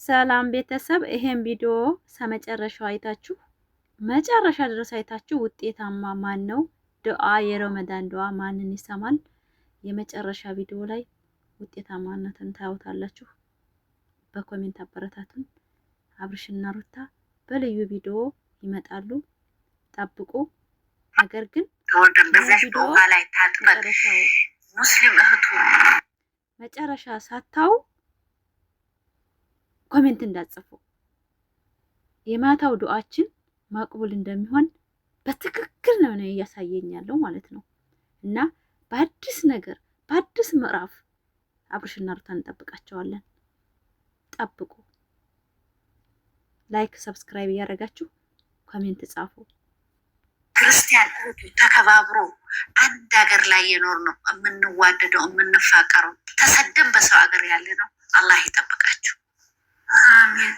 ሰላም ቤተሰብ፣ ይሄን ቪዲዮ ከመጨረሻው አይታችሁ መጨረሻ ድረስ አይታችሁ ውጤታማ ማን ነው? ዱዓ የረመዳን ዱዓ ማንን ይሰማል? የመጨረሻ ቪዲዮ ላይ ውጤታማነትን ታዩታላችሁ። በኮሜንት አበረታቱን። አብርሽና ሩታ በልዩ ቪዲዮ ይመጣሉ፣ ጠብቁ። ነገር ግን ቪዲዮ ላይ ታጥበቅ ሙስሊም እህቱ መጨረሻ ሳታው ኮሜንት እንዳጽፉ። የማታው ዱዓችን ማቅቡል እንደሚሆን በትክክል ነው እያሳየኛለው ማለት ነው። እና በአዲስ ነገር በአዲስ ምዕራፍ አብርሽና ሩታን እንጠብቃቸዋለን። ጠብቁ። ላይክ ሰብስክራይብ እያደረጋችሁ ኮሜንት ጻፉ። ክርስቲያን እህቱ ተከባብሮ አንድ ሀገር ላይ የኖር ነው የምንዋደደው የምንፋቀረው። ተሰደን በሰው ሀገር ያለ ነው። አላህ ይጠብቃችሁ። አሜን።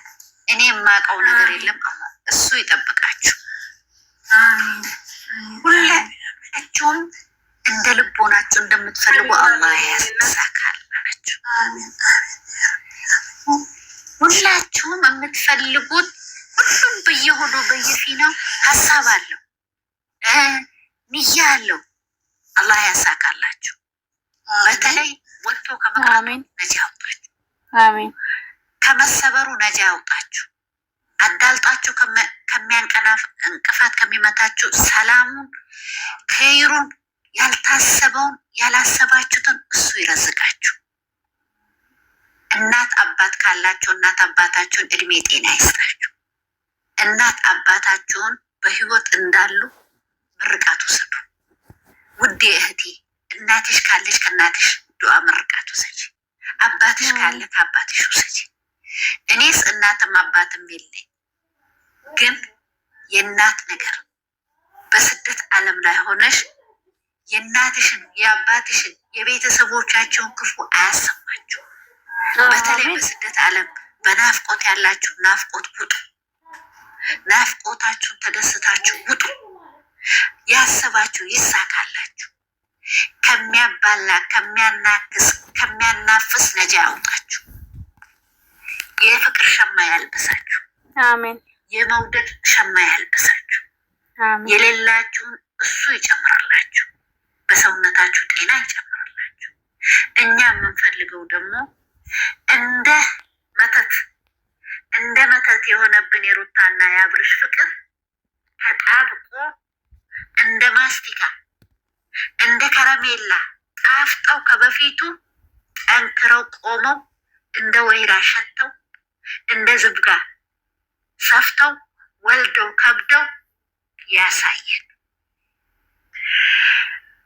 እኔ የማውቀው ነገር የለም። እሱ ይጠብቃችሁ። አሜን። ሁላችሁም እንደ ልቦናችሁ እንደምትፈልጉ አላህ ያሳካላችሁ። አሜን። ሁላችሁም የምትፈልጉት ሁሉም በየሆዱ በየፊናው ሀሳብ አለው፣ ንያ አለው። አላህ ያሳካላችሁ። በተለይ ወጥቶ ከመቅረቱ ነጃ ያውጣችሁ። አሜን። ከመሰበሩ ነጃ ያውጣችሁ። አዳልጣችሁ ከሚያንቀናፍ እንቅፋት ከሚመታችሁ ሰላሙን ከይሩን ያልታሰበውን ያላሰባችሁትን እሱ ይረዝቃችሁ። እናት አባት ካላችሁ እናት አባታችሁን እድሜ ጤና ይስጣችሁ። እናት አባታችሁን በህይወት እንዳሉ ምርቃት ውሰዱ። ውዴ እህቴ እናትሽ ካለሽ ከእናትሽ ዱዓ ምርቃት ውሰጂ። አባትሽ ካለ ከአባትሽ ውሰጂ። እኔስ እናትም አባትም የለኝ፣ ግን የእናት ነገር በስደት ዓለም ላይ ሆነሽ የእናትሽን የአባትሽን የቤተሰቦቻቸውን ክፉ አያሰማችሁ። በተለይ በስደት ዓለም በናፍቆት ያላችሁ ናፍቆት ውጡ። ናፍቆታችሁን ተደስታችሁ ውጡ። ያሰባችሁ ይሳካላችሁ። ከሚያባላ ከሚያናክስ ከሚያናፍስ ነጃ ያውጣችሁ። የፍቅር ሸማ ያልብሳችሁ። አሜን። የመውደድ ሸማ ያልብሳችሁ። አሜን። የሌላችሁን እሱ ይጨምራላችሁ። በሰውነታችሁ ጤና ይጨምራላችሁ። እኛ የምንፈልገው ደግሞ እንደ መተት የሆነብን የሩታና የአብርሽ ፍቅር ተጣብቆ እንደ ማስቲካ እንደ ከረሜላ ጣፍጠው ከበፊቱ ጠንክረው ቆመው እንደ ወይራ ሸተው እንደ ዝብጋ ሰፍተው ወልደው ከብደው ያሳየን።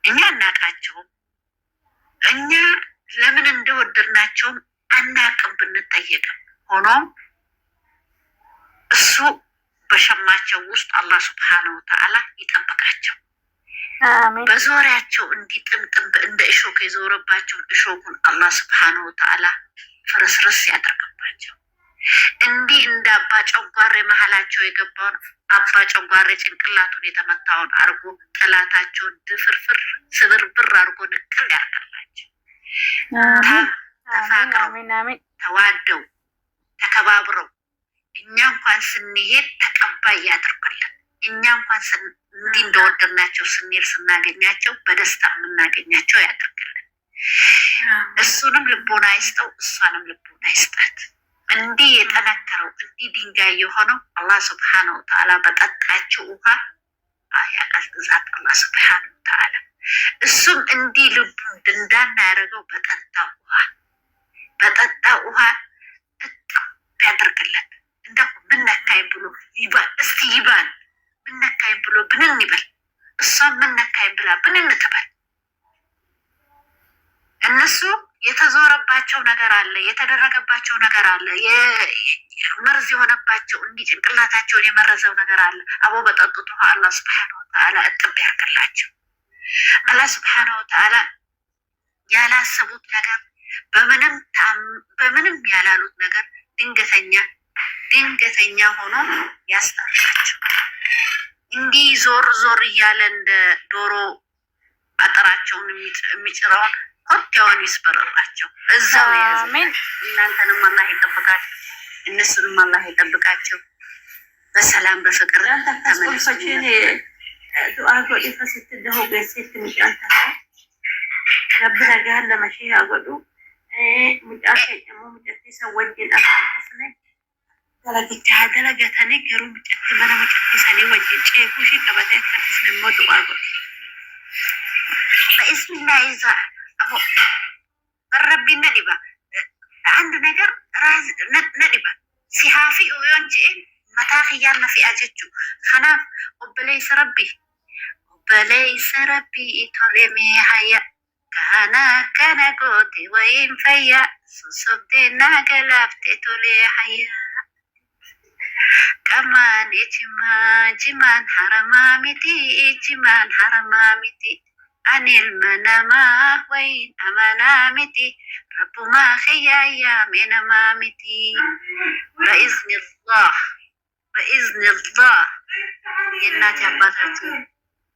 እኛ እናቃቸውም፣ እኛ ለምን እንደወደድናቸውም አናቅም ብንጠየቅም፣ ሆኖም እሱ በሸማቸው ውስጥ አላህ ሱብሓነሁ ወተዓላ ይጠብቃቸው። በዞሪያቸው እንዲህ ጥምጥም እንደ እሾክ የዞረባቸውን እሾኩን አላህ ሱብሓነሁ ወተዓላ ፍርስርስ ያደርግባቸው። እንዲህ እንደ አባ ጨጓሬ መሀላቸው የገባውን አባ ጨጓሬ ጭንቅላቱን የተመታውን አርጎ ጠላታቸውን ድፍርፍር ስብርብር አርጎ ንቅል ያርጋላቸው። ተፋቅረው ተዋደው ተከባብረው እኛ እንኳን ስንሄድ ተቀባይ ያድርግልን። እኛ እንኳን እንዲህ እንደወደድናቸው ስንሄድ ስናገኛቸው በደስታ የምናገኛቸው ያድርግልን። እሱንም ልቦና ይስጠው፣ እሷንም ልቦና ይስጣት። እንዲህ የጠነከረው እንዲህ ድንጋይ የሆነው አላህ ሱብሓነሁ ወተዓላ በጠጣችው ውሃ ያቀዝቅዛት። አላህ ሱብሓነሁ ወተዓላ እሱም እንዲህ ልቡ ድንዳና ያደረገው በጠጣ ውሃ ያደርግለት። እንደው ምነካኝ ብሎ ይባል፣ እስቲ ይባል ምነካኝ ብሎ ብንን ይበል። እሷም ምነካኝ ብላ ብንን ትበል። እነሱ የተዞረባቸው ነገር አለ፣ የተደረገባቸው ነገር አለ፣ መርዝ የሆነባቸው እንዲህ ጭንቅላታቸውን የመረዘው ነገር አለ። አቦ በጠጡት ውሃ አላህ ሱብሓነሁ ወተዓላ እጥብ ያርግላቸው። አላህ ሱብሓነሁ ወተዓላ ያላሰቡት ነገር በምንም ያላሉት ነገር ድንገተኛ ሆኖ ያስታርቃቸው። እንዲህ ዞር ዞር እያለ እንደ ዶሮ አጥራቸውን የሚጭረውን ኮቴውን ይስበርላቸው። እዛው ያዘ። እናንተንም አላህ ይጠብቃችሁ። እነሱንም አላህ ይጠብቃቸው በሰላም በፍቅር ተመልሰው ዱዓ ጎዲ ፈስትደው በሴት ምጫንታ ረብና ጋር ለማሽ ያጎዱ ሙጫቴ ደግሞ ሙጫቴ ሰወጅን አፍስነ ደረገተኒ ገሩ ሙጫቴ በላ ሙጫቴ ሰኔ ወጅን ጨኩሽ ቀበተ ተስነ ሞዱ አጎ በእስሚላህ ይዛ አቦ ረቢና ዲባ አንድ ነገር ራዝ ነዲባ ሲሃፊ ኦዮንጂ መታኺያና ፊአጀቹ خناف وبليس ربي تولمي هيا كان قوتي وين فيا صدنا قلبت تولي هيا كمان جمان حرمامتي عن المنامة وين أمانامتي رب ما خيايا من أمامتي بإذن الله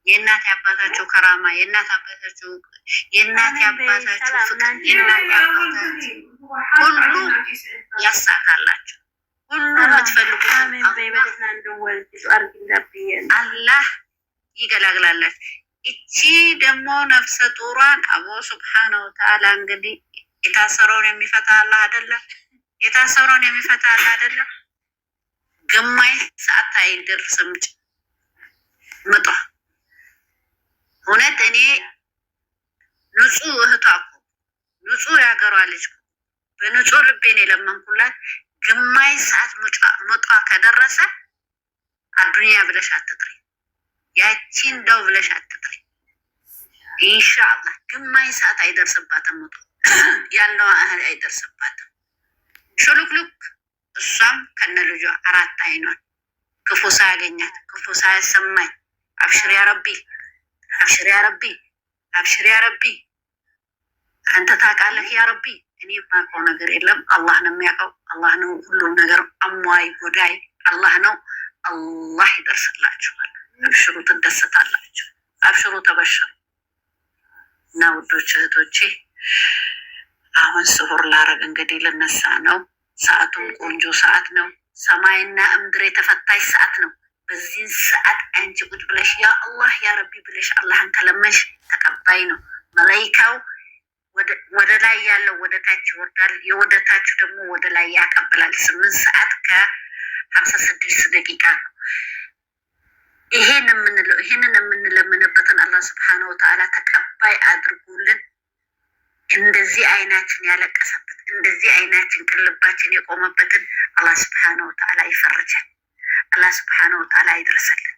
የእናት አባታችሁ ከራማ የእናት አባታችሁ ፍቅር የእናት አባታችሁ ሁሉ ያሳካላችሁ። ሁሉ የምትፈልጉት አላህ ይገላግላላችሁ። እቺ ደግሞ ነፍሰ ጡሯን አቦ ሱብሓነሁ ወተዓላ እንግዲህ የታሰረውን የሚፈታ አላህ አይደለም። ግማሽ ሰዓት አይደርስም ምጧ። እውነት እኔ ንጹህ እህቷ እኮ ንጹህ ያገሯ ልጅ በንጹህ ልቤን የለመንኩላት ግማሽ ሰዓት ምጧ ከደረሰ አዱንያ ብለሽ አትጥሪ፣ ያቺን ደው ብለሽ አትጥሪ። ኢንሻአላህ ግማሽ ሰዓት አይደርስባትም ምጧ ያለው አይደርስባትም። ሹሉክሉክ እሷም ከነ ልጇ 4 አይኗን ክፉ ሳያገኛት ክፉ ሳያሰማኝ አብሽር ያ ረቢ አንተ ታውቃለህ ያ ረቢ። እኔ የማውቀው ነገር የለም፣ አላህ ነው የሚያውቀው። አላህ ነው ሁሉም ነገር አሟይ ጉዳይ አላህ ነው። አላህ ይደርስላችኋል። አብሽሩ፣ ትደሰታላችሁ። አብሽሩ፣ ተበሽሩ። እና ውዶች እህቶቼ አሁን ስሁር ላረግ እንግዲህ ልነሳ ነው። ሰዓቱም ቆንጆ ሰዓት ነው። ሰማይና ምድር የተፈታሽ ሰዓት ነው። በዚህ ሰዓት አንቺ ቁጭ ብለሽ ያ አላህ ያ ረቢ ብለሽ አላህን ከለመሽ ተቀባይ ነው። መላኢካው ወደ ላይ ያለው ወደ ታች ይወርዳል፣ የወደ ታች ደግሞ ወደ ላይ ያቀብላል። 8 ሰዓት ከ56 ደቂቃ ነው። ይሄንን የምንለምንበትን አላህ Subhanahu Wa Ta'ala ተቀባይ አድርጉልን። እንደዚህ አይናችን ያለቀሰበት እንደዚህ አይናችን ቅልባችን የቆመበትን አላህ Subhanahu Wa Ta'ala ይፈርጃል። አላህ Subhanahu Wa Ta'ala ይድረስልን።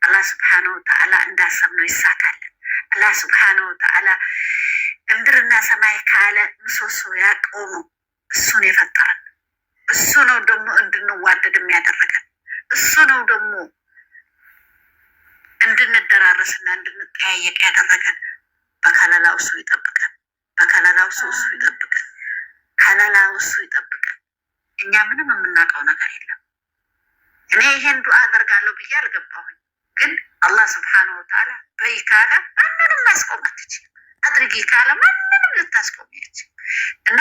አላህ Subhanahu Wa Ta'ala እንዳሰብነው ይሳካልን። አላህ Subhanahu Wa Ta'ala ምድርና ሰማይ ካለ ምሰሶ ያቆመው እሱን የፈጠረን እሱ ነው። ደግሞ እንድንዋደድ የሚያደርገን እሱ ነው። ደግሞ እንድንደራረስና እንድንጠያየቅ ያደረገን በከለላው እሱ ይጠብቀን። ከለላው እሱ ይጠብቀን። እኛ ምንም የምናውቀው ነገር የለም። እኔ ይሄን ዱዓ አደርጋለሁ ብዬ አልገባሁኝ፣ ግን አላህ Subhanahu Wa Ta'ala በይ ካለ ማንንም ማስቆም አትችልም። አድርጊ ካለ ማንንም ልታስቆም አትችልም። እና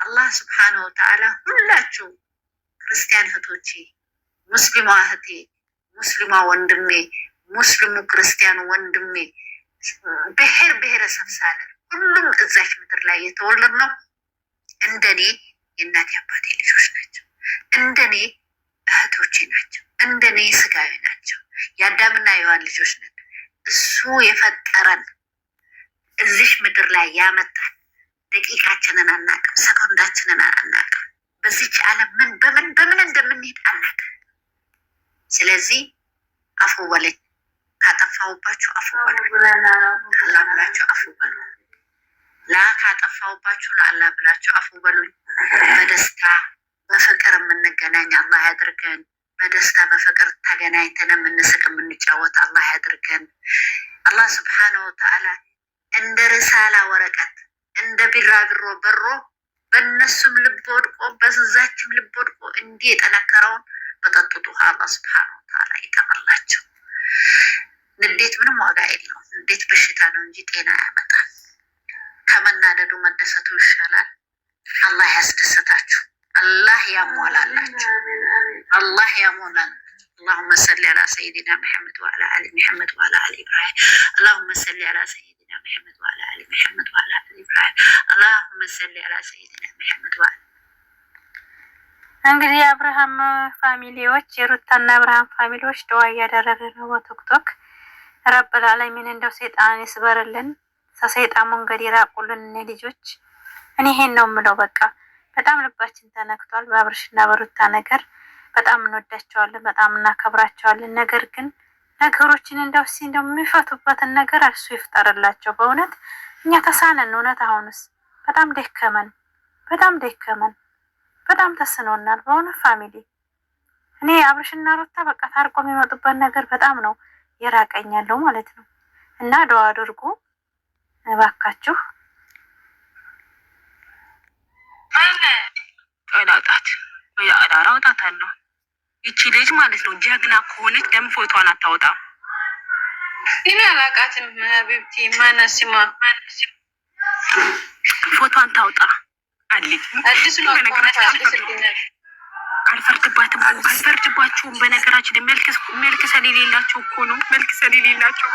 አላህ Subhanahu Wa Ta'ala ሁላችሁ ክርስቲያን እህቶቼ፣ ሙስሊሟ እህቴ፣ ሙስሊሟ ወንድሜ፣ ሙስሊሙ ክርስቲያኑ ወንድሜ ብሔረሰብ ሳለ ሁሉም እዛች ምድር ላይ የተወለድ ነው። እንደኔ የእናቴ አባቴ ልጆች ናቸው። እንደኔ እህቶቼ ናቸው። እንደኔ ስጋዊ ናቸው። የአዳምና የሔዋን ልጆች ነን። እሱ የፈጠረን እዚሽ ምድር ላይ ያመጣን ደቂቃችንን አናቅም፣ ሰኮንዳችንን አናቅም። በዚች ዓለም በምን እንደምንሄድ አናቅም። ስለዚህ አፉ በለኝ፣ ካጠፋሁባችሁ አፉ በሉ፣ አላህ ብላችሁ አፉ በሉ። ካጠፋሁባችሁ ለአላህ ብላችሁ አፉ በሉኝ። በደስታ በፍቅር የምንገናኝ አላህ ያድርገን። በደስታ በፍቅር ተገናኝተን የምንስቅ የምንጫወት አላህ ያድርገን። አላህ Subhanahu Wa Ta'ala እንደ ርሳላ ወረቀት እንደ ቢራቢሮ በሮ በእነሱም ልብ ወድቆ በዛችም ልብ ወድቆ እንዲህ የጠነከረውን በጠጡት ውሃ አላህ Subhanahu Wa Ta'ala ይቀበላቸው። ንዴት ምንም ዋጋ የለውም። ንዴት በሽታ ነው እንጂ ጤና ያመጣል። ከመናደዱ መደሰቱ ይሻላል። አላህ ያስደስታችሁ። አላህ ያሟላላችሁ። አላህ ያሟላል። اللهم صل على سيدنا محمد وعلى ال محمد وعلى ال ابراهيم. اللهم صل على سيدنا محمد وعلى ال محمد وعلى ال ابراهيم. اللهم صل على سيدنا محمد وعلى እንግዲህ የአብርሃም ፋሚሊዎች የሩታና አብርሃም ፋሚሊዎች ደዋ እያደረገ ነው በቲክቶክ። ረብል ዓለሚን እንደው ሰይጣን ይስበርልን፣ ከሰይጣን መንገድ ይራቁልን እኔ ልጆች። እኔ ይሄን ነው የምለው። በቃ በጣም ልባችን ተነክቷል በአብርሽና በሩታ ነገር። በጣም እንወዳቸዋለን፣ በጣም እናከብራቸዋለን። ነገር ግን ነገሮችን እንደው የሚፈቱበትን ነገር እሱ ይፍጠርላቸው። በእውነት እኛ ተሳነን። እውነት አሁንስ በጣም ደከመን፣ በጣም ተስኖናል በእውነት ፋሚሊ። እኔ አብርሽና ሩታ በቃ ታርቆ የሚመጡበት ነገር በጣም ነው የራቀኛለው ማለት ነው። እና ደዋ አድርጉ እባካችሁ። ጠላጣት ወይ አዳራ አውጣታለሁ። ይቺ ልጅ ማለት ነው ጀግና ከሆነች ደም ፎቶዋን አታወጣም። እኔ አላቃትም። ሀቢብቲ ማነስማ ፎቶዋን ታውጣ አለች። አዲስ ነው አልፈርድባቸውም። በነገራችን መልክ ስለሌላቸው እኮ ነው። መልክ ስለሌላቸው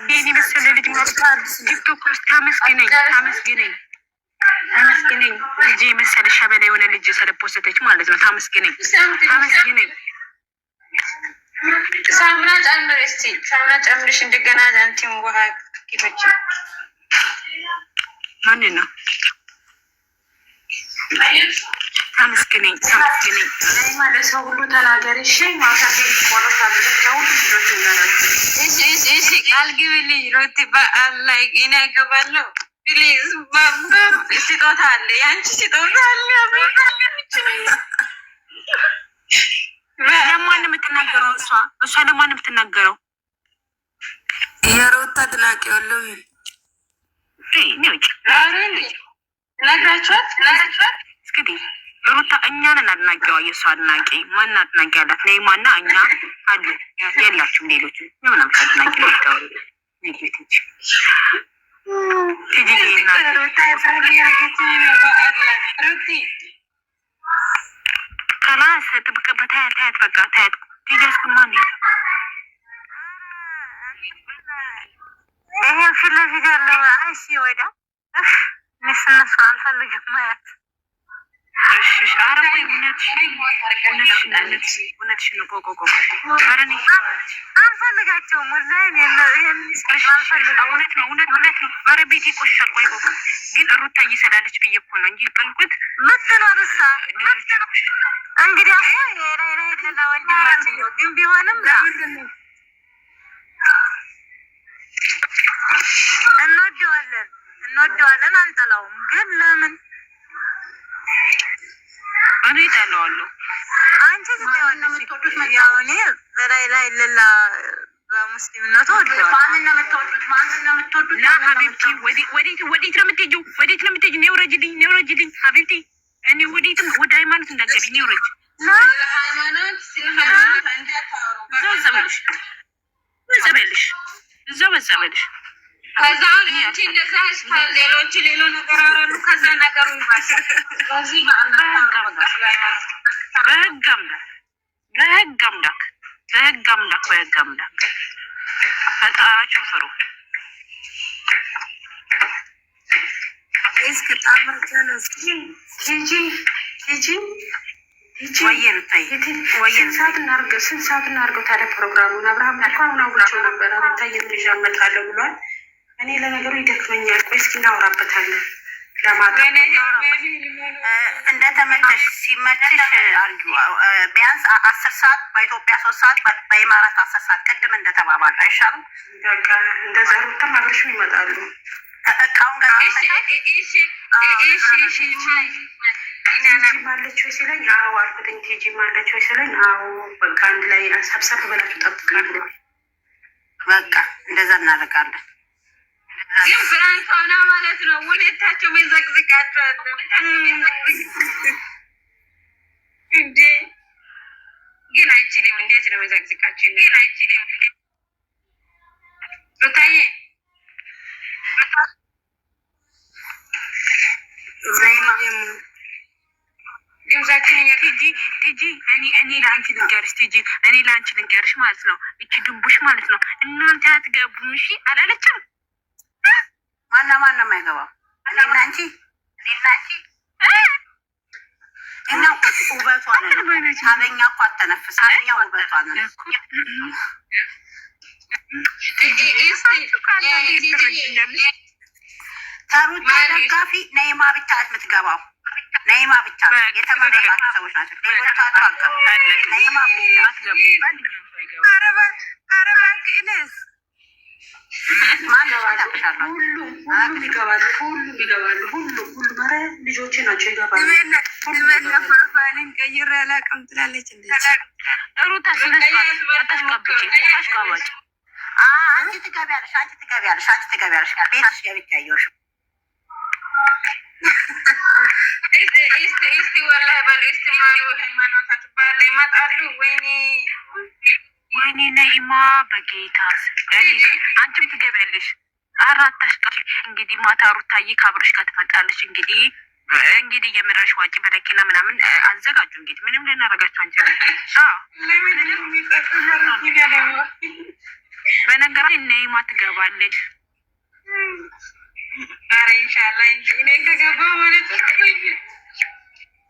ይሄን መሰለ ልጅ ቲክቶክ ውስጥ ታመስግነኝ ልጅ መሰለ ሸበላ የሆነ ልጅ ስለፖስተች ማለት ነው። ታመስግነኝ ሳምና ጨምር እስቲ ሳምና ጨምርሽ እንደገና አንቺም ውሃ kifaci ማንን ነው? ታመስግነኝ ማለት ሰው ሁሉ ተናገር። እሺ ማሳቴ ቆረጣ ብለው ሁሉ እሺ ቃል ግብልኝ ሮቲ በአላህ ይነገባለሁ ፕሊዝ ባባ ስጦታ አለ ያንቺ ስጦታ አለ ለማን የምትናገረው? እሷ ለማን የምትናገረው? የሮታ አድናቂ ወለው ነግራችኋት እስኪ ሩታ እኛንን አድናቂዋ የእሷ አድናቂ ማን አድናቂ አላት? ነይ ማና እኛ አሉ የላችሁም። ሌሎቹ ምናምን አድናቂ ነው ከላስ ጥብቅበት ታያት በቃ ታያት ቲጃስ ማን ነው ይሄን ፊት ለፊት ያለው አይሲ ወዳ እነሱ አልፈልግም ማያት። እሺ አረብ እውነትሽ ነው። ቆቆቆ አረኒ አንፈልጋቸውም ወላሂ እውነት ነው። ኧረ ቤቴ ቆሻል። ቆይ ግን ሩታ እየሰላለች ብዬ እኮ ነው እንጂ ቀልኩት ምትኖርሳ እንግዲህ አሁን የራይ ለላ ወንድማችን ነው። ግን ቢሆንም እንወደዋለን አንጠላውም። ግን ለምን እኔ እጠላዋለሁ? አንቺ ስለምትወዱት ያው እኔ በላይ ለላ በሙስሊምነቱ ወደዋለሁ። ማንን ነው የምትወዱት? ላ ሀቢብቲ ወዴት ነው የምትሄጂው? ነይ ውረጅልኝ ሀቢብቲ። እኔ ወዴትም ወደ ሃይማኖት እንዳትገቢ ነይ ውረጅ። እዛው በጸበልሽ ከዛውን አንቺ እንደዛ ሌሎች ሌሎ ነገር አወራሉ። ከዛ ነገሩ ይባላል። በዚህ በህግ አምላክ ፈጣራችሁ ፍሩ። እስኪ ጣፋጫለ ስንት ሰዓት እናድርገው ታዲያ ፕሮግራሙን? አብርሃም እኮ አሁን አውርቼው ነበር። አብታየ ልጅ አመጣለሁ ብሏል። እኔ ለነገሩ ይደክመኛል። ቆይ እስኪ እናውራበታለን። እንደተመቸሽ ሲመችሽ አርጊው። ቢያንስ 10 ሰዓት በኢትዮጵያ 3 ሰዓት በኢማራት 10 ሰዓት ቅድም እንደተባባሉ አይሻልም? በቃ እንደዛ ሩታም አብረሽም ይመጣሉ። እቃውን ጋር ማለች ወይ ሲለኝ አዎ አልኩትኝ። ቲጂ ማለች ወይ ሲለኝ አዎ በቃ አንድ ላይ ሰብሰብ ብላችሁ ጠብቁ ብሏል። በቃ እንደዛ እናደርጋለን። ግን ፍራንክ ሆና ማለት ነው። ሁኔታቸው መዘግዝቃቸዋለሁ እንዴ! ግን አይችልም። እንዴት ነው መዘግዝቃቸው? ግን አይችልም። ሩታዬ ቲጂ እኔ ለአንቺ ልንገርሽ ቲጂ እኔ ለአንቺ ልንገርሽ ማለት ነው። እቺ ድንቡሽ ማለት ነው እናንተ አትገቡም እሺ አላለችም። ማንም አይገባም። እኔና አንቺ እኛ ውበቷ ነን። ካለኛ እኮ አተነፍስ እኛ ውበቷ ነን። ተሩታ ደጋፊ ነይማ ብቻ የምትገባው ነይማ ብቻ የተመረጣችሁ ሰዎች ናቸው። ሌሎቻችሁ አገቡ ነይማ ብቻ አትገቡ። አረባክነስ ሁሉም ይገባሉ። ኧረ ልጆቼ ናቸው ይገባሉ። ፕሮፋይልን ቀይሬ አላውቅም ትላለች። ሩታ አሽቃባጭ አንቺ ትገቢያለሽ። ቤትሽ ገብቼ አየሁሽ። እስቲ ወላሂ በል እስቲ ማሉ ሃይማኖታት ባለ ይመጣሉ። ወይኔ ነይማ በጌታ አንቺም ትገቢያለሽ። አራት አሽቃጭ እንግዲህ ማታ ሩታዬ ከአብርሽ ጋር ትመጣለች። እንግዲህ የምድረሽ ዋጭ በረኪና ምናምን አዘጋጁ። እንግዲህ ምንም ልናረጋችሁ አንችልም። በነገራችን ነይማ ትገባለች። ኧረ ኢንሻላህ እኔ ከገባ ማለት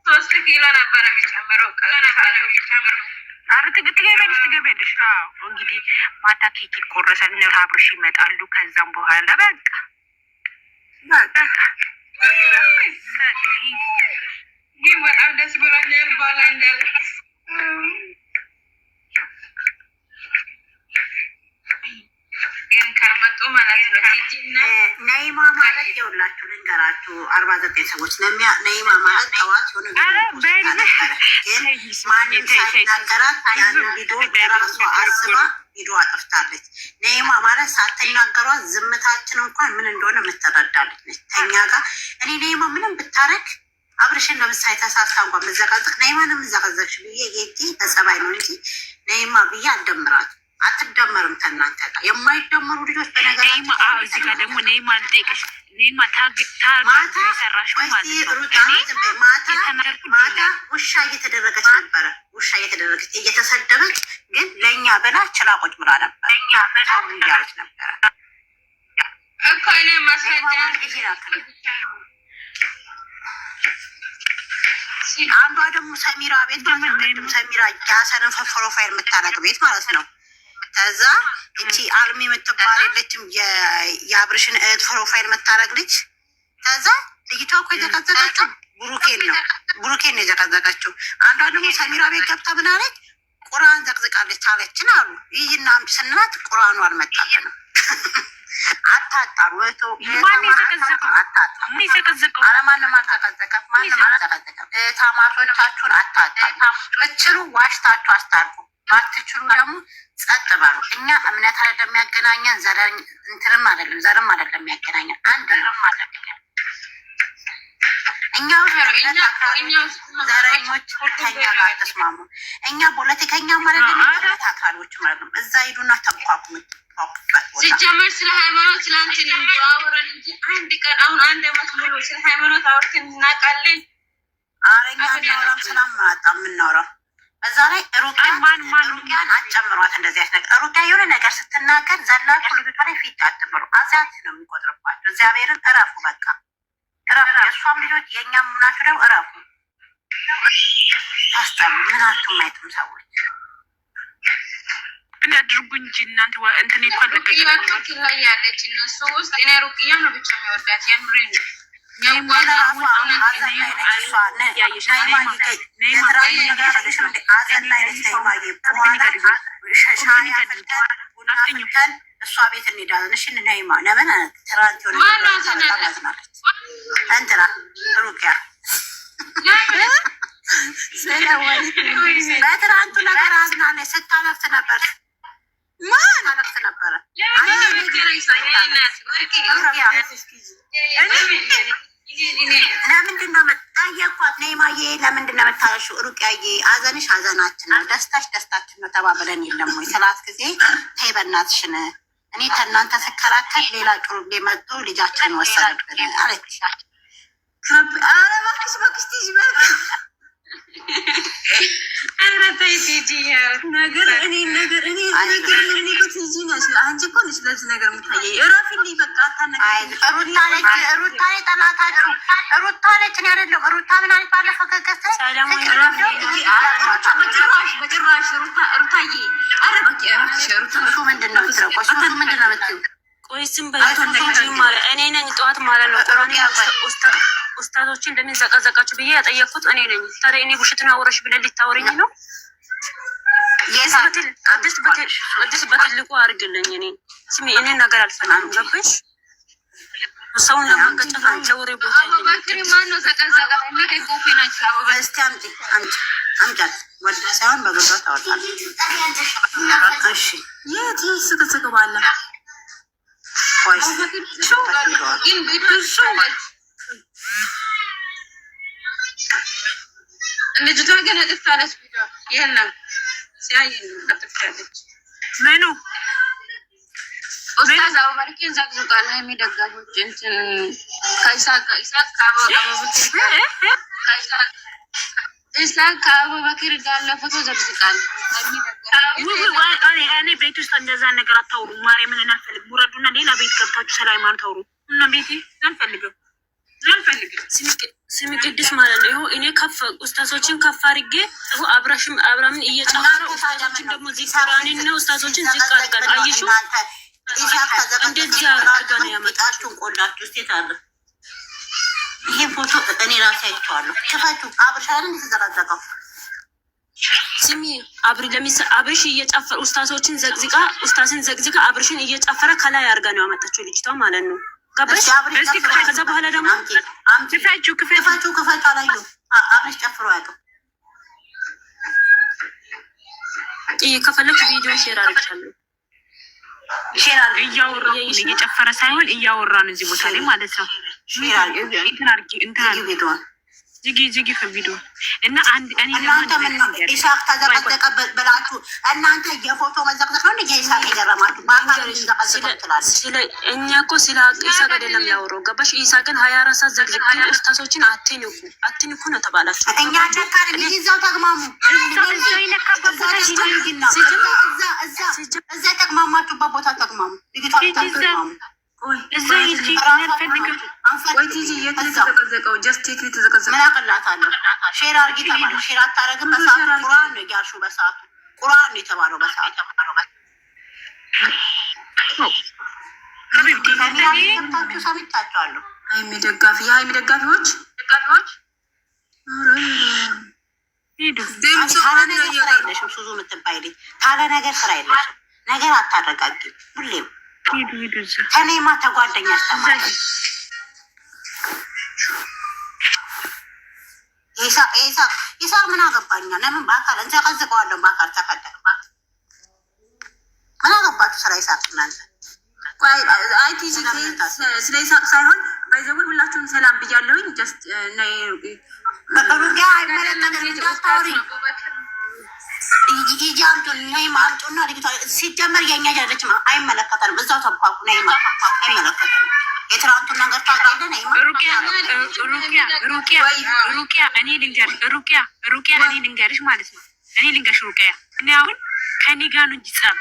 3 ኪሎ ነበር የሚጨምረው ትገቢያለሽ። እንግዲህ ማታ ኬክ ይቆረሳል። እነ አብርሽ ይመጣሉ። ከዛም በኋላ በቃ ግን በጣም ደስ ብሎኛል። ባላ እንዳለ ከመጡ ማለት ነው። ነይማ ማለት የሁላችሁ ልንገራችሁ 49 ሰዎች ነይማ ማለት ጠዋት የሆነ ማንም ሳይናገራት ያንን ቪዲዮ በራሷ አስባ ቪዲዮ አጥፍታለች። ነይማ ማለት ሳትናገሯት ዝምታችን እንኳን ምን እንደሆነ የምትረዳለች ነች ከኛ ጋር። እኔ ነይማ ምንም ብታረግ አብርሽን ለምሳሌ ተሳስታ እንኳን ምዘቀዝቅ ነይማን የምዘቀዘቅሽ ብዬ ጌቲ በጸባይ ነው እንጂ ነይማ ብዬ አልደምራት አትደመርም። ከእናንተ ጋር የማይደመሩ ልጆች በነገራችን እዚህ ጋር ደግሞ ነይማ ልጠይቅሽ። ነይማ ማታ የሰራሽ ማለት ማታ ውሻ እየተደረገች ነበረ። ውሻ እየተደረገች እየተሰደበች ግን ለእኛ ብላ ችላቆች ብላ ነበር። ታው እያለች ነበረ እኮ እኔ ማስረጃ አንዷ ደግሞ ሰሚራ ቤት ሰሚራ ያሰንን ፕሮፋይል የምታረግ ቤት ማለት ነው። ከዛ እቺ አልሚ የምትባል የለችም የአብርሽን እህት ፕሮፋይል የምታረግ ልጅ። ከዛ ልጅቷ እኮ የዘቀዘቀችው ብሩኬን ነው የዘቀዘቀችው። አንዷ ደግሞ ሰሚራ ቤት ገብታ ምናለች ቁርአን ዘቅዝቃለች አለችን አሉ። ይህና አምጪ ስንላት ቁርአኑ አልመጣልንም። አታጣሩ ማንም አልተቀዘቀም። ታማሾቻችሁን አታጣሉ። ብትችሉ ዋሽታችሁ አስታርቁ፣ ባትችሉ ደግሞ ጸጥ በሉ። እኛ እምነት አይደለም የሚያገናኘን፣ ዘርም አይደለም የሚያገናኘን፣ አንድ ነው። እኛ ዘረኞች ከኛ ጋር አትስማሙ። እኛ ፖለቲከኛ ማለት ነው፣ እምነት አክራሪዎች ማለት ነው። እዛ ሂዱና ተንኳኩ። ሲጀመር ስለ ሃይማኖት ትላንትን እንዲሁ አወራን እንጂ አንድ ቀን አሁን 1 ዓመት ሙሉ ስለ ሃይማኖት አውርተን እናውቃለን? አረኛ እናውራም ስላማጣ የምናውራው በዛ ላይ ሩቅያን አጨምሯት። እንደዚህ አይነት ነገር ሩቅያ የሆነ ነገር ስትናገር ዘላችሁ ልጅቷ ላይ ፊት አትምሩ። አዛት ነው የሚቆጥርባቸው። እግዚአብሔርን እረፉ፣ በቃ እረፉ። የእሷም ልጆች የእኛም ናቸው ደግሞ እረፉ። ታስጠሉ። ምናችሁ ማይጥም ሰዎች አድርጉ እንጂ እናንተ እንትን ይቆል ላይ ያለች እነሱ ውስጥ እኔ ሩቅያ ነው ብቻ የሚወዳት የምሬን ነው። እሷ ቤት እንሄዳለን። እሺ ነይማ ለምን ትራንት ሆነ እንትና ሩቅያ በትራንቱ ነገር አዝናለች። ስታለፍት ነበር ታለፍት ነበረ። ለምንድን ነው ጠየኳት። ነይማዬ ለምንድን ነው የምታለሽው? ሩቅያዬ አዘንሽ አዘናችን ነው፣ ደስታሽ ደስታችን ነው ተባብለን የለም ወይ ስላት ጊዜ ተይ በእናትሽን እኔ ከእናንተ ስከራከር ሌላ ጩሩቤ መጡ ልጃችንን ወሰደብን አለች። ኧረ እባክሽ ኧረ ተይ ቲጂ ነገር እኔ አንቺ እኮ ነሽ ለዚህ ነገር የምታየኝ። እረፊልኝ በቃ አታነቃቂኝ። ሩታ ላይ ጠላታችሁ ሩታ ነች። እኔ አይደለም ሩታ ምን አይነት ባለፈው ከከሰ በጭራሽ ሩታዬ፣ ኧረ በቃ ሩታ ምንድን ነው የምትለው? ምንድን ነው የምትለው? ቆይ ዝም በይ ማለት እኔ ነኝ ጠዋት ማለት ነው ቁራኔ ኡስታዞችን እንደምን ዘቀዘቃችሁ ብዬ ያጠየቅኩት እኔ ነኝ። ታዲያ እኔ ውሸት ነው አወራሽ ብለን ልታወሪኝ ነው? ቅድስት በትልቁ አድርግልኝ። እኔ ስሚ እኔ ነገር አልፈልግም። ገባሽ? ሰውን ለማንቀጨፍ ለወሬ ቦታ አቡበክር ማነው ዘቀዘቃ? የሚደገፉ ናቸው። እስቲ አምጫት ወደ ሳይሆን በግዷ ታወጣለች። እሺ የት ስቅስቅባለ ግን ቤቱ ልጅቷ ግን እጥፍታለች። ቪዲዮ የለም ሲያየኝ እጥፍታለች። ምኑ ኡስታዝ አቡበክርን ዘቅዝቋል። የሚደጋፊዎች እንትን ከኢሳቅ ከአቡበክር ጋር ለፎቶ ዘቅዝቃል። እኔ ቤት ውስጥ እንደዛ ነገር አታውሩ። ማርያምን አልፈልግም። ውረዱና ሌላ ቤት ገብታችሁ ስለ ሃይማኖት አውሩ እና ቤቴ አልፈልግም። ስሚ ቅድስት ማለት ነው። ይኸው እኔ ከፍ ኡስታዞችን ከፍ አድርጌ ይኸው አብራምን እየጨመረ ኡስታዞችን ደግሞ ዚቅ ቁርአንን ነው ኡስታዞችን ዚቅ አድርገን አይሹ እንደዚህ አድርገን ያመጣችሁን ቆላችሁ እስቲ ታለ ይሄ ፎቶ እኔ ራሴ አይቼዋለሁ። ክፈቱ። አብርሻን ተዘራዘቀው ስሚ አብርሽ እየጨፈረ ኡስታዞችን ዘቅዝቃ ኡስታዝን ዘቅዝቃ አብርሽን እየጨፈረ ከላይ አድርጋ ነው ያመጣችው ልጅቷ ማለት ነው። ገባሽ? ከዛ በኋላ ደግሞ ክፈቹ አላዩ አብርሽ ጨፍሮ ያውቅም። ከፈለግሽ ቪዲዮ ሼር አድርግሻለሁ። እያወራ እየጨፈረ ሳይሆን እያወራ ነው እዚህ ቦታ ላይ ማለት ነው። ዝጊ ከቪዲዮ እና እናንተ ምን ነው ኢሳቅ ተዘቀዘቀ ብላችሁ እናንተ የፎቶ መዘቅዘቅ ነው እንዴ? ኢሳቅ የገረማችሁ ማማን ዘቀዘቀ ትላለች። እኛ እኮ ስለ ኢሳቅ አይደለም ያወራው። ገባሽ? ኢሳቅን 24 ሰዓት ዘቅዝቅ ኡስታዞችን አትንኩ ነው ተባላችሁ። እኛ ተካሪ ይዘው ተግማሙ እዛ ተግማማችሁበት ቦታ ተግማሙ። ተግማሙ እዛ ሂጂ አልፈልግም። ወይ ቲጂ የት ተዘቀዘቀው? ጀስት ቴክ ተዘቀዘቀው። ምን አቀላታለሁ? ሼር አርጊ ተባለ። ሼር አታረግም። በሰዓቱ ቁርአን ነው ያልሽው። በሰዓቱ ቁርአን ነው የተባለው። በሰዓቱ ሰምቻቸዋለሁ። ሃይሚ ደጋፊዎች ታለ ነገር ስራ የለሽም። ሱዙ የምትባይ ልጅ ታለ ነገር ስራ የለሽም። ነገር አታረጋጊም ሁሌም ከኔማ ተጓደኛ አስተማሪ ኢሳቅ ምን አገባኛ? ለምን በአካል እንዘቀዝቀዋለሁ። በአካል ተፈለግ ምን አገባችሁ ስለ ኢሳቅ እናንተ? አይቲጂ ስለ ኢሳቅ ሳይሆን ባይዘው ሁላችሁም ሰላም ብያለሁኝ። ጀስት ሩቂያ አይመለከትም። ይጂ አምጡን ነይማ አምጡና ልጅቷ ሲጀመር የኛ ጀረች አይመለከታልም። እዛው ተባኩ ነይማ አይመለከታልም። የትራንቱን ነገር ታውቃለህ ነይማ ሩቂያ እኔ ልንገርሽ ማለት ነው። እኔ ልንገርሽ ሩቂያ እኔ አሁን ከኔ ጋር ነው እንጂ ጸብ